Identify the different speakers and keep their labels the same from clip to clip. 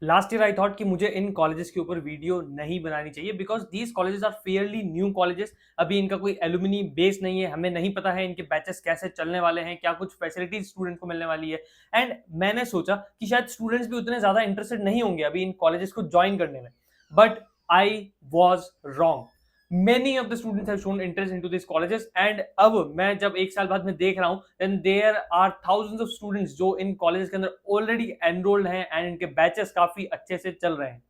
Speaker 1: Last year I thought कि मुझे इन colleges के ऊपर वीडियो नहीं बनानी चाहिए because these colleges are fairly new colleges. अभी इनका कोई एलुमिनी बेस नहीं है, हमें नहीं पता है इनके बैचेस कैसे चलने वाले हैं, क्या कुछ फैसिलिटीज स्टूडेंट को मिलने वाली है। एंड मैंने सोचा कि शायद स्टूडेंट्स भी उतने ज्यादा इंटरेस्टेड नहीं होंगे अभी इन कॉलेजेस को ज्वाइन करने में, but I was wrong. many of the students have shown interest into these colleges and अब मैं जब एक साल बाद में देख रहा हूँ then there are thousands of students जो इन colleges के अंदर already enrolled हैं and इनके batches काफी अच्छे से चल रहे हैं।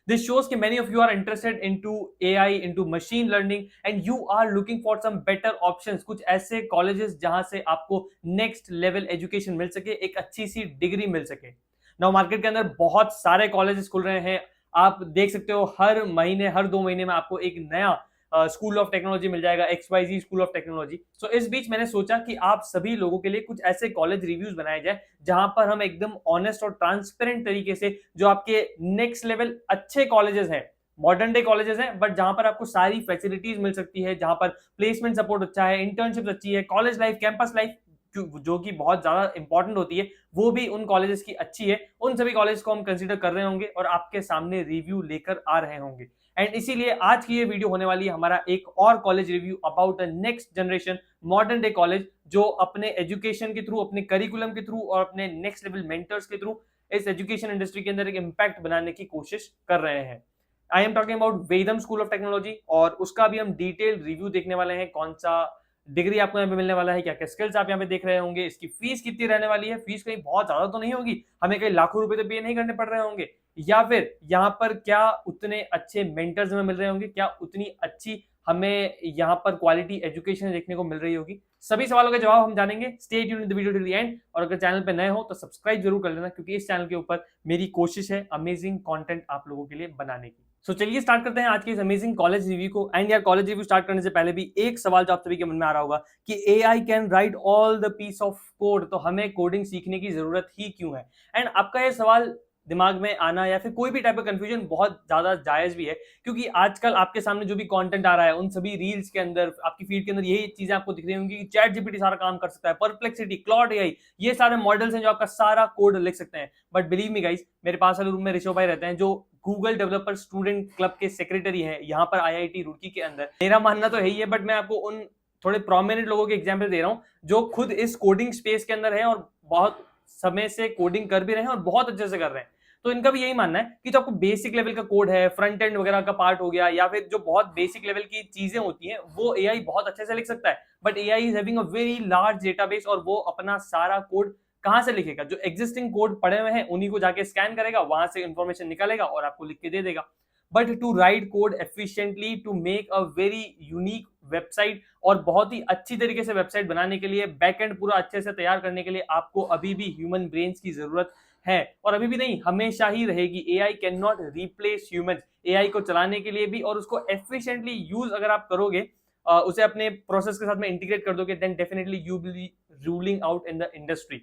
Speaker 1: This shows कि many of you are interested into AI, into machine learning and you are looking for some better options, कुछ ऐसे colleges जहां से आपको next level education मिल सके, एक अच्छी सी डिग्री मिल सके। नाउ मार्केट के अंदर बहुत सारे कॉलेजेस खुल रहे हैं, आप देख सकते हो हर महीने हर 2 महीने में आपको एक नया स्कूल ऑफ टेक्नोलॉजी मिल जाएगा, XYZ स्कूल ऑफ टेक्नोलॉजी। सो इस बीच मैंने सोचा कि आप सभी लोगों के लिए कुछ ऐसे कॉलेज रिव्यूज बनाए जाए जहां पर हम एकदम ऑनेस्ट और ट्रांसपेरेंट तरीके से जो आपके नेक्स्ट लेवल अच्छे कॉलेजेस हैं, मॉडर्न डे कॉलेजेस हैं, बट जहां पर आपको सारी फैसिलिटीज मिल सकती है, जहां पर प्लेसमेंट सपोर्ट अच्छा है, इंटर्नशिप अच्छी है, कॉलेज लाइफ, कैंपस लाइफ जो कि बहुत ज्यादा इंपॉर्टेंट होती है, वो भी उन कॉलेजेस की अच्छी है, उन सभी कॉलेज को हम कंसीडर कर रहे होंगे और आपके सामने रिव्यू लेकर आ रहे होंगे। एंड इसीलिए आज की ये वीडियो होने वाली है हमारा एक और college review about a next generation modern day college जो अपने एजुकेशन के थ्रू, अपने करिकुलम के थ्रू और अपने नेक्स्ट लेवल मेंटर्स के थ्रू इस एजुकेशन इंडस्ट्री के अंदर एक इंपैक्ट बनाने की कोशिश कर रहे हैं। I am talking about Vedam school of technology और उसका भी हम डिटेल रिव्यू देखने वाले हैं, कौन सा डिग्री आपको यहाँ पे मिलने वाला है, क्या क्या स्किल्स आप यहाँ पे देख रहे होंगे, इसकी फीस कितनी रहने वाली है, फीस कहीं बहुत ज्यादा तो नहीं होगी, हमें कहीं लाखों रुपए तो पे नहीं करने पड़ रहे होंगे, या फिर यहाँ पर क्या उतने अच्छे मेंटर्स हमें मिल रहे होंगे, क्या उतनी अच्छी हमें यहाँ पर क्वालिटी एजुकेशन देखने को मिल रही होगी। सभी सवालों के जवाब हम जानेंगे। Stay tuned in the video till the end और अगर चैनल पे नए हो तो सब्सक्राइब जरूर कर लेना क्योंकि इस चैनल के ऊपर मेरी कोशिश है अमेजिंग कंटेंट आप लोगों के लिए बनाने की। सो चलिए स्टार्ट करते हैं आज के इस अमेजिंग कॉलेज रिव्यू को। एंड यार कॉलेज रिव्यू स्टार्ट करने से पहले भी एक सवाल जो आप सभी के मन में आ रहा होगा कि AI can write all the piece of code, तो हमें कोडिंग सीखने की जरूरत ही क्यों है। एंड आपका ये सवाल दिमाग में आना या फिर कोई भी टाइप का कंफ्यूजन बहुत ज्यादा जायज भी है क्योंकि आजकल आपके सामने जो भी कंटेंट आ रहा है उन सभी रील्स के अंदर, आपकी फीड के अंदर यही चीजें आपको दिख रही होंगी कि चैट जीपीटी सारा काम कर सकता है, परप्लेक्सिटी, क्लॉड AI, ये सारे मॉडल्स हैं जो आपका सारा कोड लिख सकते हैं। बट बिलीव मी गाइस, मेरे पास वाले रूम में ऋषभ भाई रहते हैं जो गूगल डेवलपर स्टूडेंट क्लब के सेक्रेटरी हैं यहाँ पर IIT रुड़की के अंदर। मेरा मानना तो यही है, बट मैं आपको उन थोड़े प्रोमिनेंट लोगों के एग्जाम्पल दे रहा हूँ जो खुद इस कोडिंग स्पेस के अंदर है और बहुत समय से कोडिंग कर भी रहे हैं और बहुत अच्छे से कर रहे हैं। तो इनका भी यही मानना है कि जो आपको बेसिक लेवल का कोड है, फ्रंट एंड वगैरह का पार्ट हो गया या फिर जो बहुत बेसिक लेवल की चीजें होती हैं वो AI बहुत अच्छे से लिख सकता है, but AI is having a very large database और वो अपना सारा कोड कहां से लिखेगा? जो एग्जिस्टिंग कोड पड़े हुए हैं उन्हीं को जाके स्कैन करेगा, वहां से इंफॉर्मेशन निकालेगा और आपको लिख के दे देगा। But to write code efficiently, to make a very unique website और बहुत ही अच्छी तरीके से वेबसाइट बनाने के लिए, बैक एंड पूरा अच्छे से तैयार करने के लिए आपको अभी भी ह्यूमन ब्रेन्स की जरूरत है और अभी भी नहीं, हमेशा ही रहेगी। AI can not replace human. AI को चलाने के लिए भी और उसको एफिशिएंटली यूज अगर आप करोगे, उसे अपने प्रोसेस के साथ में इंटीग्रेट कर दोगे, then definitely you will be ruling out in the industry.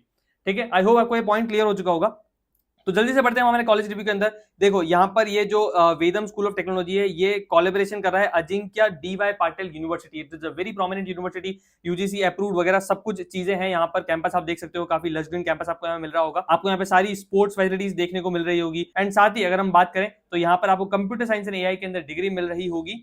Speaker 1: ठीक है, आई होप आपको ये पॉइंट क्लियर हो चुका होगा। तो जल्दी से बढ़ते हैं हमारे कॉलेज रिव्यू के अंदर। देखो यहाँ पर ये जो वेदम स्कूल ऑफ टेक्नोलॉजी है ये कोलैबोरेशन कर रहा है Ajinkya DY Patil university. It is a very prominent university, UGC approved वगैरह सब कुछ चीजें हैं यहाँ पर। कैंपस आप देख सकते हो, काफी लग्जरी कैंपस आपको यहाँ मिल रहा होगा। आपको यहाँ पे सारी स्पोर्ट्स फैसिलिटीज देखने को मिल रही होगी एंड साथ ही अगर हम बात करें तो यहाँ पर आपको कंप्यूटर साइंस एंड AI के अंदर डिग्री मिल रही होगी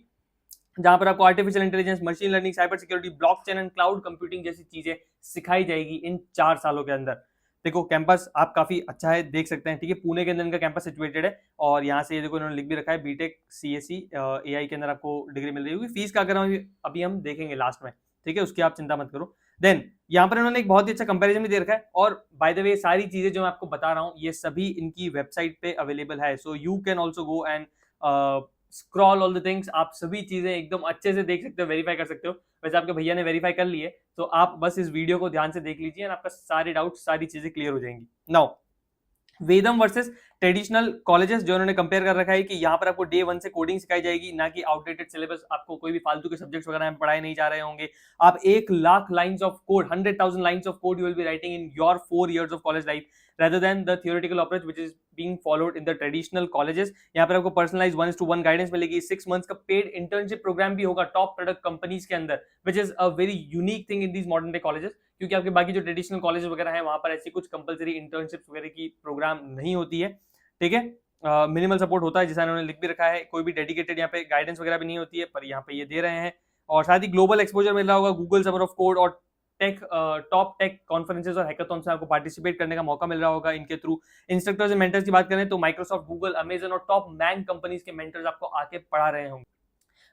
Speaker 1: जहां पर आपको artificial intelligence, machine learning, cyber security, blockchain and cloud computing जैसी चीजें सिखाई जाएगी इन 4 सालों के अंदर। देखो कैंपस आप काफी अच्छा है, देख सकते हैं। ठीक है, पुणे के अंदर इनका कैंपस सिचुएटेड है और यहाँ से ये देखो इन्होंने लिख भी रखा है बीटेक CSE AI के अंदर आपको डिग्री मिल रही होगी। फीस का अगर अभी हम देखेंगे लास्ट में, ठीक है, उसकी आप चिंता मत करो। देन यहाँ पर इन्होंने एक बहुत ही अच्छा कंपैरिजन भी दे रखा है और बाय द वे सारी चीजें जो मैं आपको बता रहा हूँ ये सभी इनकी वेबसाइट पे अवेलेबल है। सो you can also go and scroll all the things, आप सभी चीजें एकदम अच्छे से देख सकते हो, वेरीफाई कर सकते हो। वैसे आपके भैया ने वेरीफाई कर लिए तो आप बस इस वीडियो को ध्यान से देख लीजिए और आपका सारे डाउट, सारी चीजें क्लियर हो जाएंगी। नाउ वेदम वर्सेस ट्रेडिशनल कॉलेजेस जो उन्होंने कंपेयर कर रखा है कि यहाँ पर आपको डे 1 से कोडिंग सिखाई जाएगी, ना कि आउटडेटेड सिलेबस, आपको कोई भी फालतू के सब्जेक्ट्स वगैरह में पढ़ाए नहीं जा रहे होंगे। आप 1 lakh lines of code, 100,000 lines of code you will be writing in your 4 years of college life rather than the theoretical approach which is being followed in the traditional colleges। यहाँ पर आपको पर्सनलाइज 1:1 गाइडेंस मिलेगी, 6 months का paid internship programme भी होगा top product companies के अंदर, which is a very unique thing in these modern day colleges। क्योंकि आपके बाकी जो ट्रेडिशनल कॉलेज वगैरह है वहां पर ऐसी कुछ कंपलसरी इंटर्नशिप वगैरह की प्रोग्राम नहीं होती है। ठीक है, मिनिमल सपोर्ट होता है, जैसा इन्होंने लिख भी रखा है, कोई भी डेडिकेटेड यहाँ पे गाइडेंस वगैरह भी नहीं होती है, पर यहाँ पे ये दे रहे हैं। और साथ ही ग्लोबल एक्सपोजर मिल रहा होगा, गूगल समर ऑफ कोड और टॉप टेक कॉन्फ्रेंसेज और हैकाथॉन्स में आपको पार्टिसिपेट करने का मौका मिल रहा होगा इनके थ्रू। इंस्ट्रक्टर्स एंड मेंटर्स की बात करें तो माइक्रोसॉफ्ट, गूगल, अमेजन और टॉप मैंग कंपनीज के मेंटर्स आपको आके पढ़ा रहे होंगे।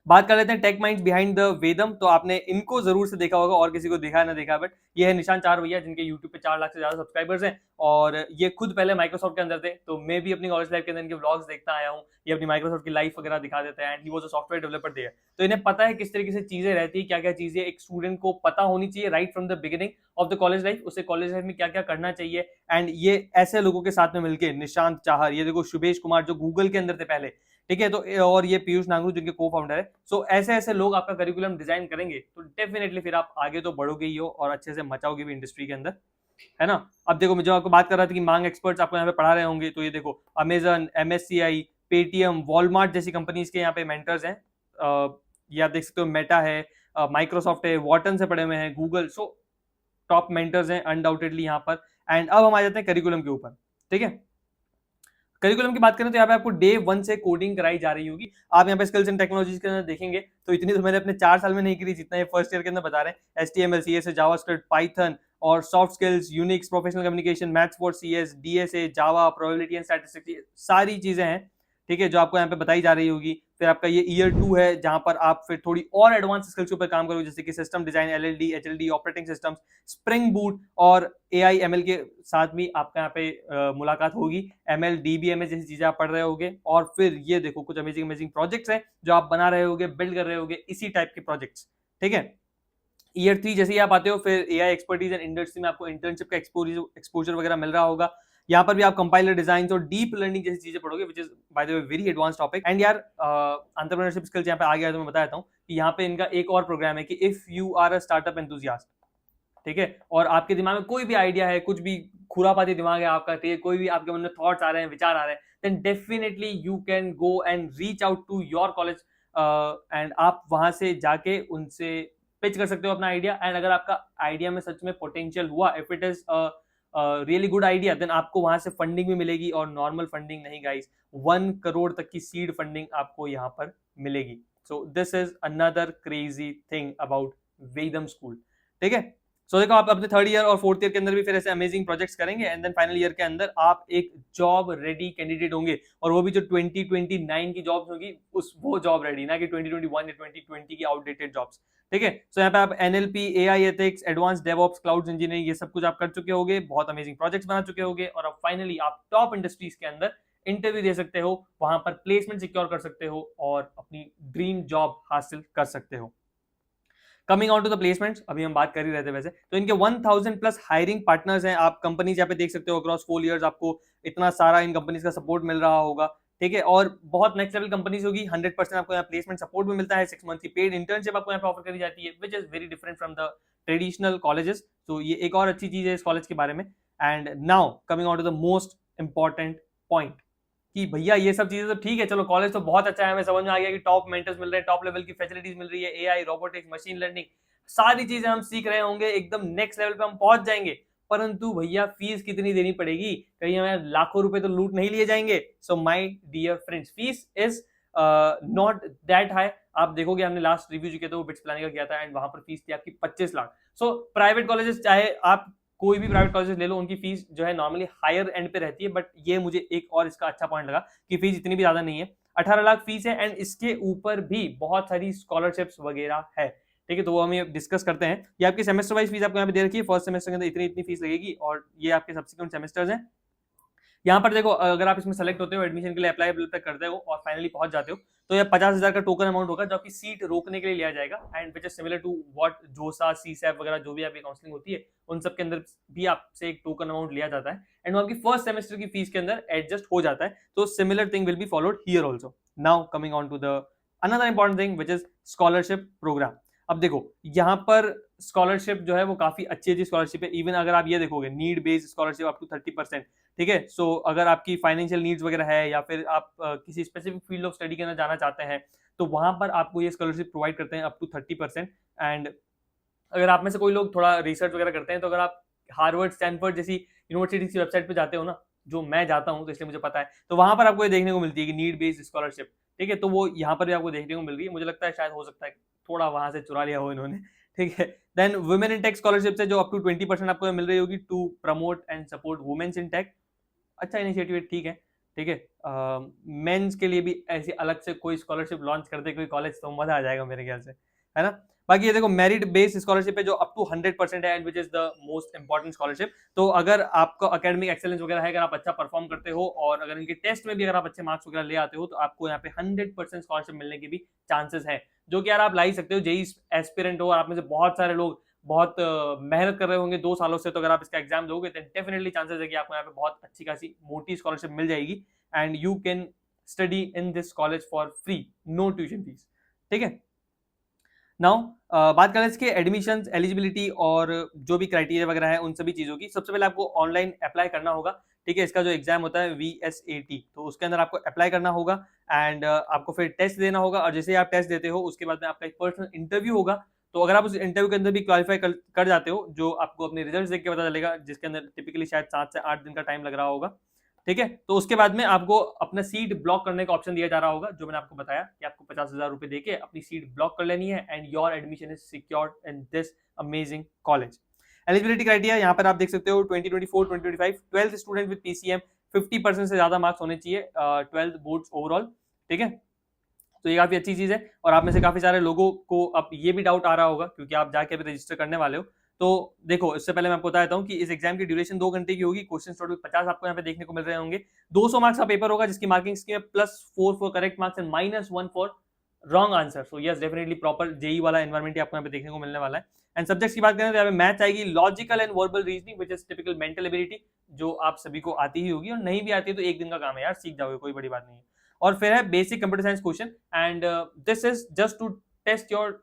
Speaker 1: बात कर लेते हैं टेक माइंड्स बिहाइंड द वेदम, तो आपने इनको जरूर से देखा होगा और किसी को देखा ना देखा, बट ये है निशांत चार भैया, जिनके यूट्यूब पे 4 लाख से ज्यादा सब्सक्राइबर्स हैं, और ये खुद पहले माइक्रोसॉफ्ट के अंदर थे। तो मैं भी अपनी कॉलेज लाइफ के अंदर इनके व्लॉग्स देखता आया हूँ, ये अपनी माइक्रोसॉफ्ट की लाइफ वगैरह दिखा देते हैं, and he was a software developer there. तो इन्हें पता है किस तरीके से चीजें रहती है, क्या क्या चीजें एक स्टूडेंट को पता होनी चाहिए right from the beginning of the college life, उसे कॉलेज लाइफ में क्या क्या करना चाहिए। एंड ये ऐसे लोगों के साथ में मिलकर, निशांत चाहर, ये देखो शुभेश कुमार जो गूगल के अंदर थे पहले, ठीक है, तो और ये पीयूष नांगरू जिनके को फाउंडर है। सो ऐसे ऐसे लोग आपका करिकुलम डिजाइन करेंगे तो डेफिनेटली फिर आप आगे तो बढ़ोगे ही हो और अच्छे से मचाओगे भी इंडस्ट्री के अंदर, है ना। अब देखो, मैं जो आपको बात कर रहा था कि मांग एक्सपर्ट्स आपको यहाँ पे पढ़ा रहे होंगे, तो ये देखो अमेजन, MSCI, पेटीएम, वॉलमार्ट जैसी कंपनीज के यहाँ पे मेंटर्स हैं। ये आप देख सकते हो, मेटा है, माइक्रोसॉफ्ट है, वॉटन से पढ़े हुए हैं, गूगल। सो टॉप मेंटर्स हैं अनडाउटेडली यहाँ पर। एंड अब हम आ जाते हैं करिकुलम के ऊपर, ठीक है। करिकुलम की बात करें तो यहाँ पे आपको डे 1 से कोडिंग कराई जा रही होगी। आप यहाँ पे स्किल्स एंड टेक्नोलॉजीज के अंदर देखेंगे तो इतनी तो मैंने अपने 4 साल में नहीं करी जितना ये फर्स्ट ईयर के अंदर बता रहे हैं। HTML, CSS, जावास्क्रिप्ट, पाइथन और soft skills, Unix, professional communication, maths for CS, DSA, Java, probability and statistics, सारी चीजें हैं, ठीक है, जो आपको यहाँ पे बताई जा रही होगी। फिर आपका ये ईयर 2 है, जहां पर आप फिर थोड़ी और एडवांस स्किल्स के ऊपर काम करोगे, जैसे कि system design, LLD, HLD, operating systems, spring boot और AI ML के साथ भी आपका यहाँ पे मुलाकात होगी। ML, DBMS जैसी चीजें आप पढ़ रहे होगे। और फिर ये देखो कुछ अमेजिंग अमेजिंग प्रोजेक्ट्स हैं जो आप बना रहे होगे, बिल्ड कर रहे होगे, इसी टाइप के प्रोजेक्ट्स, ठीक है। ईयर 3 जैसे ही आप आते हो, फिर AI एक्सपर्टीज एंड इंडस्ट्री में आपको इंटर्नशिप का एक्सपोजर वगैरह मिल रहा होगा। यहाँ पर भी आप कंपाइलर डिजाइन और डीप लर्निंग जैसी चीजें पढ़ोगे, which is by the way very advance topic. And यार एंटरप्रेन्योरशिप स्किल्स यहाँ पे आ गया तो मैं बता देता हूँ कि यहाँ पे इनका एक और प्रोग्राम है कि if you are a startup enthusiast, ठीक है, और आपके दिमाग में कोई भी आइडिया है, कुछ भी खुरापाती दिमाग है आपका, ठीक है, कोई भी आपके मन में थॉट्स आ रहे हैं, विचार आ रहे हैं, then definitely you can go and reach out to your college and आप वहां से जाके उनसे पिच कर सकते हो अपना आइडिया। एंड अगर आपका आइडिया में सच में पोटेंशियल हुआ, if it is really good idea, then आपको वहां से फंडिंग भी मिलेगी, और नॉर्मल फंडिंग नहीं गाइस, 1 करोड़ तक की सीड फंडिंग आपको यहाँ पर मिलेगी। So this is another crazy thing about Vedam school, ठीक है। सो देखो, आप अपने 3rd ईयर और 4th ईयर के अंदर भी फिर ऐसे अमेजिंग प्रोजेक्ट्स करेंगे, एंड देन फाइनल ईयर के अंदर आप एक जॉब रेडी कैंडिडेट होंगे, और वो भी जो 2029 की जॉब्स होगी, उस वो जॉब रेडी, ना कि 2021 या 2020 की आउटडेटेड जॉब्स, ठीक है। सो यहाँ पे आप NLP, AI ethics, advance DevOps, cloud engineering, ये सब कुछ आप कर चुके होगे, बहुत अमेजिंग प्रोजेक्ट्स बना चुके होगे, और अब फाइनली आप टॉप इंडस्ट्रीज के अंदर इंटरव्यू दे सकते हो, वहां पर प्लेसमेंट सिक्योर कर सकते हो और अपनी ड्रीम जॉब हासिल कर सकते हो। Coming on to the placements, अभी हम बात कर ही रहे थे वैसे, तो इनके 1000 प्लस हायरिंग पार्टनर्स हैं। आप कंपनीज यहाँ पे देख सकते हो अक्रॉस 4 इयर्स, आपको इतना सारा इन कंपनीज का सपोर्ट मिल रहा होगा, ठीक है। और बहुत नेक्स्ट लेवल कंपनीज होगी, 100% आपको यहाँ प्लेसमेंट सपोर्ट भी मिलता है, 6 मंथ की पेड इंटर्नशिप आपको यहाँ पे ऑफर करी जाती है, which is very different from the traditional colleges. तो ये एक और अच्छी चीज है इस कॉलेज के बारे में। And now coming on to the most important point, कि भैया ये सब चीजें तो ठीक है, चलो कॉलेज तो बहुत अच्छा है, हमें समझ में आ गया कि टॉप मेंटर्स मिल रहे हैं, टॉप लेवल की फैसिलिटीज मिल रही है, AI, रोबोटिक्स, मशीन लर्निंग, सारी चीजें हम सीख रहे होंगे, एकदम नेक्स्ट लेवल पे हम पहुंच जाएंगे। परंतु भैया फीस कितनी देनी पड़ेगी, कहीं हमें लाखों रुपए तो लूट नहीं लिए जाएंगे। So my dear friends, fees is not that high. आप देखोगे, हमने लास्ट रिव्यू जो किया था वो बिट्स प्लानिंग का किया था, एंड वहां पर फीस थी आपकी 25 लाख। सो प्राइवेट कॉलेजेस, चाहे आप कोई भी प्राइवेट कॉलेजेस ले लो, उनकी फीस जो है नॉर्मली हायर एंड पे रहती है, बट ये मुझे एक और इसका अच्छा पॉइंट लगा कि फीस इतनी भी ज्यादा नहीं है, 18 लाख फीस है, एंड इसके ऊपर भी बहुत सारी स्कॉलरशिप्स वगैरह है, ठीक है। तो वो हम ये डिस्कस करते हैं। ये आपकी सेमेस्टर वाइज फीस आपको यहाँ पे दे रखी है, फर्स्ट सेमेस्टर के अंदर इतनी इतनी फीस लगेगी, और ये आपके सब्सिक्वेंट सेमेस्टर्स हैं। यहाँ पर देखो, अगर आप इसमें सेलेक्ट होते हो, एडमिशन के लिए अप्लाई करते हो और फाइनली पहुंच जाते हो, तो ये 50,000 का टोकन अमाउंट होगा जो आपकी सीट रोकने के लिए लिया जाएगा, and which is similar to what JoSAA, CSAP वगैरह जो भी आपकी काउंसलिंग होती है, उन सब के अंदर भी आपसे एक टोकन अमाउंट लिया जाता है, एंड वो आपकी फर्स्ट सेमेस्टर की फीस के अंदर एडजस्ट हो जाता है। तो similar thing will be followed here also. Now coming on to the another important thing which is scholarship programme. अब देखो, यहाँ पर स्कॉलरशिप जो है वो काफी अच्छी स्कॉलरशिप है। इवन अगर आप ये देखोगे, need based scholarship up to 30%, ठीक है। सो अगर आपकी फाइनेंशियल नीड्स वगैरह है, या फिर आप किसी स्पेसिफिक फील्ड ऑफ स्टडी के अंदर जाना चाहते हैं, तो वहां पर आपको ये स्कॉलरशिप प्रोवाइड करते हैं अप टू 30%। एंड अगर आप में से कोई लोग थोड़ा रिसर्च वगैरह करते हैं, तो अगर आप हार्वर्ड, स्टैनफोर्ड जैसी यूनिवर्सिटी की वेबसाइट पे जाते हो ना, जो मैं जाता हूँ तो इसलिए मुझे पता है, तो वहां पर आपको ये देखने को मिलती है कि नीड बेस्ड स्कॉलरशिप, ठीक है, तो वो यहाँ पर भी आपको देखने को मिल रही है। मुझे लगता है शायद हो सकता है थोड़ा वहां से चुरा लिया हो इन्होंने, ठीक है। Then women in tech scholarship से जो अप टू 20% आपको मिल रही होगी to promote and support womens in tech. अच्छा इनिशिएटिव है, ठीक है, ठीक है। मेंस के लिए भी ऐसी अलग से कोई स्कॉलरशिप लॉन्च कर दे कोई कॉलेज तो मजा आ जाएगा मेरे ख्याल से, है ना। बाकी ये देखो मेरिट बेस्ड स्कॉलरशिप है जो अप टू 100% है, and which is the most important scholarship. तो अगर आपका अकेडमिक एक्सेलेंस वगैरह है, अगर आप अच्छा परफॉर्म करते हो और अगर इनके टेस्ट में भी अगर आप अच्छे मार्क्स वगैरह ले आते हो तो आपको यहाँ पे 100% स्कॉलरशिप मिलने की भी चांसेस है, जो कि यार आप ला ही सकते हो। जेई एस्पिरेंट हो और आप में से बहुत सारे लोग बहुत मेहनत कर रहे होंगे 2 सालों से, तो अगर आप इसका एग्जाम दोगे तो डेफिनेटली चांसेस है कि आपको यहाँ पे बहुत अच्छी खासी मोटी स्कॉलरशिप मिल जाएगी, and you can study in this college for free, no tuition fees, ठीक है। नाउ बात करें इसके एडमिशन एलिजिबिलिटी और जो भी क्राइटेरिया वगैरह है उन सभी चीजों की। सबसे पहले आपको ऑनलाइन अप्लाई करना होगा, ठीक है। इसका जो एग्जाम होता है VSAT, तो उसके अंदर आपको अप्लाई करना होगा एंड आपको फिर टेस्ट देना होगा, और जैसे ही आप टेस्ट देते हो उसके बाद में आपका एक पर्सनल इंटरव्यू होगा। तो अगर आप उस इंटरव्यू के अंदर भी क्वालिफाई कर जाते हो, जो आपको अपने रिजल्ट देख के पता चलेगा, जिसके अंदर टिपिकली शायद 7 से 8 दिन का टाइम लग रहा होगा, ठीक है, तो उसके बाद में आपको अपना सीट ब्लॉक करने का ऑप्शन दिया जा रहा होगा, जो मैंने आपको बताया कि आपको 50,000 रुपए देके अपनी सीट ब्लॉक कर लेनी है, and your admission is secured in this amazing college. Eligibility criteria यहाँ पर आप देख सकते हो 2024-2025 12th स्टूडेंट विद PCM 50% से ज्यादा मार्क्स होने चाहिए 12th बोर्ड्स ओवरऑल, ठीक है। तो ये काफी अच्छी चीज है, और आप में से काफी सारे लोगों को अब ये भी डाउट आ रहा होगा क्योंकि आप जाके अभी रजिस्टर करने वाले हो। तो देखो इससे पहले मैं आपको बता देता हूँ कि इस एग्जाम की ड्यूरेशन 2 घंटे की होगी, क्वेश्चन टोटल 50 आपको यहाँ पे देखने को मिल रहे होंगे, 200 मार्क्स का पेपर होगा जिसकी मार्किंग स्कीम है +4 for correct marks and -1 for wrong answer. So yes definitely proper JEE वाला एनवायरमेंट आपको यहाँ पे देखने को मिलने वाला है। एंड सब्जेक्ट्स की बात करें तो यहाँ पे मैथ्स आएगी, logical and verbal reasoning which is typical mental ability, जो आप सभी को आती ही होगी, और नहीं भी आती है तो एक दिन का काम है यार, सीख जाओगे, कोई बड़ी बात नहीं है। और फिर है basic computer science question, and this is just to test your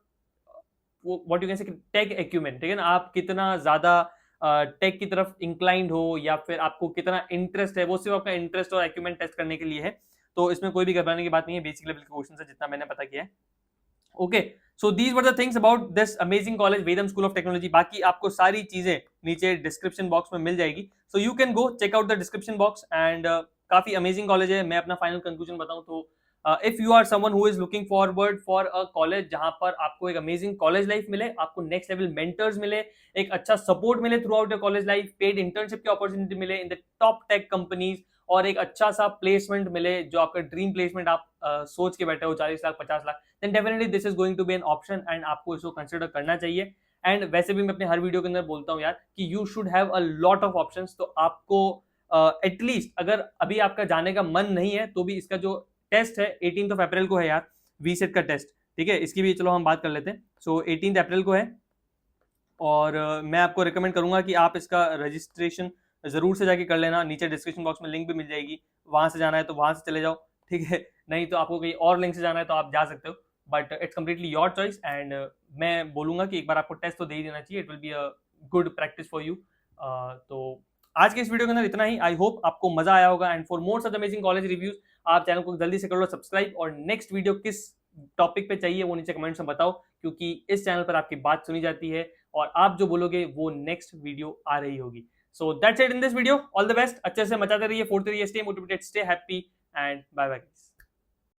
Speaker 1: what you can say tech acumen, ठीक है ना, आप कितना ज्यादा टेक की तरफ इंक्लाइंड हो या फिर आपको कितना इंटरेस्ट है, वो सिर्फ आपका इंटरेस्ट और एक्यूमेंट टेस्ट करने के लिए है। तो इसमें कोई भी घबराने की बात नहीं है, बेसिक लेवल के क्वेश्चन है जितना मैंने पता किया है। Okay, so these were the things about this amazing college Vedam school of technology. बाकी आपको सारी चीजें नीचे डिस्क्रिप्शन बॉक्स में मिल जाएगी, so you can go check out the description box, and काफी अमेजिंग कॉलेज है। मैं अपना फाइनल कंक्लूजन बताऊं तो if you are someone who is looking forward for a college जहां पर आपको एक अमेजिंग कॉलेज लाइफ मिले, आपको नेक्स्ट लेवल मेंटर्स मिले, एक अच्छा सपोर्ट मिले through out your college life, paid internship की अपॉर्चुनिटी मिले in the top tech companies, और एक अच्छा सा प्लेसमेंट मिले जो आपका ड्रीम प्लेसमेंट आप सोच के बैठे हो 40 lakh 50 lakh, then definitely this is going to be an option, and आपको इसको कंसिडर करना चाहिए। एंड वैसे भी मैं अपने हर वीडियो के अंदर बोलता हूँ यार कि you should have a lot of options, तो आपको एटलीस्ट अगर अभी आपका जाने का मन नहीं है तो भी इसका जो टेस्ट है 18 अप्रैल को है यार, VSET का टेस्ट, ठीक है, इसकी भी चलो हम बात कर लेते हैं। सो 18 अप्रैल को है, और मैं आपको रिकमेंड करूंगा कि आप इसका रजिस्ट्रेशन जरूर से जाके कर लेना, नीचे डिस्क्रिप्शन बॉक्स में लिंक भी मिल जाएगी, वहां से जाना है तो वहां से चले जाओ, ठीक है, नहीं तो आपको कहीं और लिंक से जाना है तो आप जा सकते हो, but it's completely your choice. And मैं बोलूंगा कि एक बार आपको टेस्ट तो दे ही देना चाहिए, it will be a good practice for you. तो आज के इस वीडियो के अंदर इतना ही, आई होप आपको मजा आया होगा, and for more such amazing college reviews आप चैनल को जल्दी से कर लो सब्सक्राइब, और नेक्स्ट वीडियो किस टॉपिक पे चाहिए वो नीचे कमेंट्स में बताओ, क्योंकि इस चैनल पर आपकी बात सुनी जाती है और आप जो बोलोगे वो नेक्स्ट वीडियो आ रही होगी। So that's it in this video, all the best, अच्छे से मचाते रहिए, फोड़ते रहिए, stay motivated, stay happy, and bye bye.